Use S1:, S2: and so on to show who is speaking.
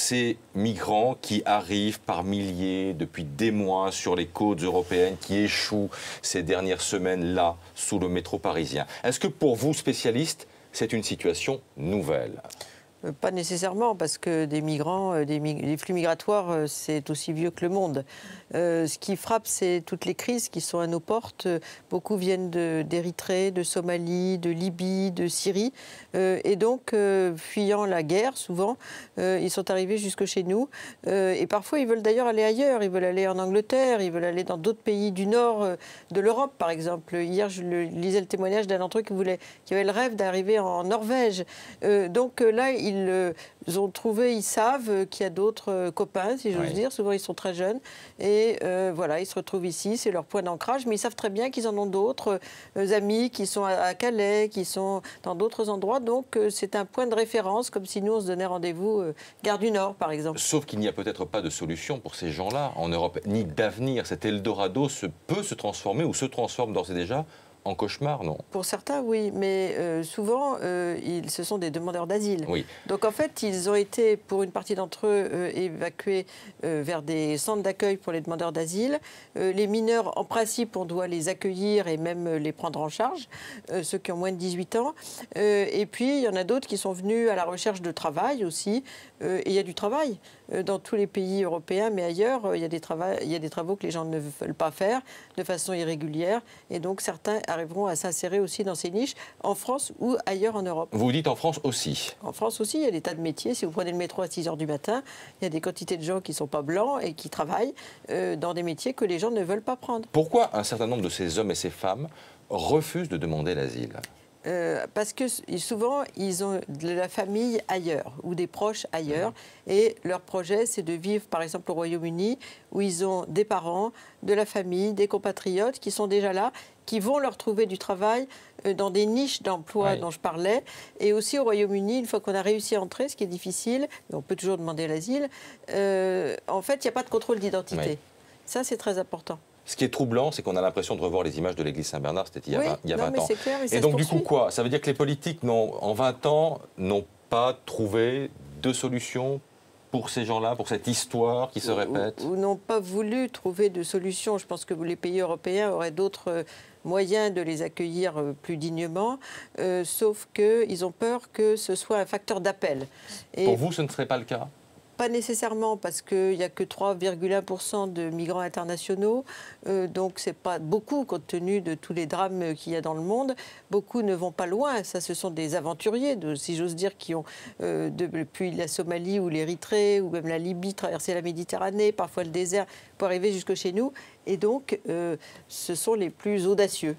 S1: ces migrants qui arrivent par milliers depuis des mois sur les côtes européennes, qui échouent ces dernières semaines-là sous le métro parisien. Est-ce que pour vous, spécialistes, c'est une situation nouvelle ?
S2: Pas nécessairement, parce que des migrants, des flux migratoires, c'est aussi vieux que le monde. Ce qui frappe, c'est toutes les crises qui sont à nos portes. Beaucoup viennent d'Érythrée, de Somalie, de Libye, de Syrie. Et donc, fuyant la guerre, souvent, ils sont arrivés jusque chez nous. Et parfois, ils veulent d'ailleurs aller ailleurs. Ils veulent aller en Angleterre, ils veulent aller dans d'autres pays du nord de l'Europe, par exemple. Hier, je lisais le témoignage d'un d'entre eux qui avait le rêve d'arriver en Norvège. Donc là, ils ont trouvé, ils savent qu'il y a d'autres copains, si j'ose dire. Souvent, ils sont très jeunes. Et voilà, ils se retrouvent ici, c'est leur point d'ancrage. Mais ils savent très bien qu'ils en ont d'autres amis qui sont à Calais, qui sont dans d'autres endroits. Donc, c'est un point de référence, comme si nous, on se donnait rendez-vous Gare du Nord, par exemple.
S1: Sauf qu'il n'y a peut-être pas de solution pour ces gens-là en Europe, ni d'avenir. Cet Eldorado peut se transformer ou se transforme d'ores et déjà en cauchemar, non?
S2: Pour certains, oui, mais souvent, ce sont des demandeurs d'asile.
S1: Oui.
S2: Donc, en fait, ils ont été, pour une partie d'entre eux, évacués vers des centres d'accueil pour les demandeurs d'asile. Les mineurs, en principe, on doit les accueillir et même les prendre en charge, ceux qui ont moins de 18 ans. Et puis, il y en a d'autres qui sont venus à la recherche de travail aussi. Et il y a du travail dans tous les pays européens, mais ailleurs, il y a des travaux que les gens ne veulent pas faire de façon irrégulière. Et donc, certains arriveront à s'insérer aussi dans ces niches, en France ou ailleurs en Europe.
S1: Vous dites en France aussi?
S2: En France aussi, il y a des tas de métiers. Si vous prenez le métro à 6 h du matin, il y a des quantités de gens qui ne sont pas blancs et qui travaillent dans des métiers que les gens ne veulent pas prendre.
S1: Pourquoi un certain nombre de ces hommes et ces femmes refusent de demander l'asile?
S2: Parce que souvent, ils ont de la famille ailleurs ou des proches ailleurs. Et leur projet, c'est de vivre, par exemple, au Royaume-Uni, où ils ont des parents, de la famille, des compatriotes qui sont déjà là, qui vont leur trouver du travail dans des niches d'emploi dont je parlais. Et aussi au Royaume-Uni, une fois qu'on a réussi à entrer, ce qui est difficile, mais on peut toujours demander l'asile, en fait, il n'y a pas de contrôle d'identité. Ça, c'est très important.
S1: Ce qui est troublant, c'est qu'on a l'impression de revoir les images de l'église Saint-Bernard, c'était il y a 20 ans.
S2: Clair,
S1: et donc, du coup, quoi? Ça veut dire que les politiques, en 20 ans, n'ont pas trouvé de solution pour ces gens-là, pour cette histoire qui se répète?
S2: Ou n'ont pas voulu trouver de solution. Je pense que les pays européens auraient d'autres moyens de les accueillir plus dignement, sauf qu'ils ont peur que ce soit un facteur d'appel.
S1: Pour vous, ce ne serait pas le cas?
S2: Pas nécessairement, parce qu'il n'y a que 3,1% de migrants internationaux, donc ce n'est pas beaucoup compte tenu de tous les drames qu'il y a dans le monde. Beaucoup ne vont pas loin, ça ce sont des aventuriers, si j'ose dire, qui ont depuis la Somalie ou l'Érythrée ou même la Libye traversé la Méditerranée, parfois le désert, pour arriver jusque chez nous, et donc ce sont les plus audacieux.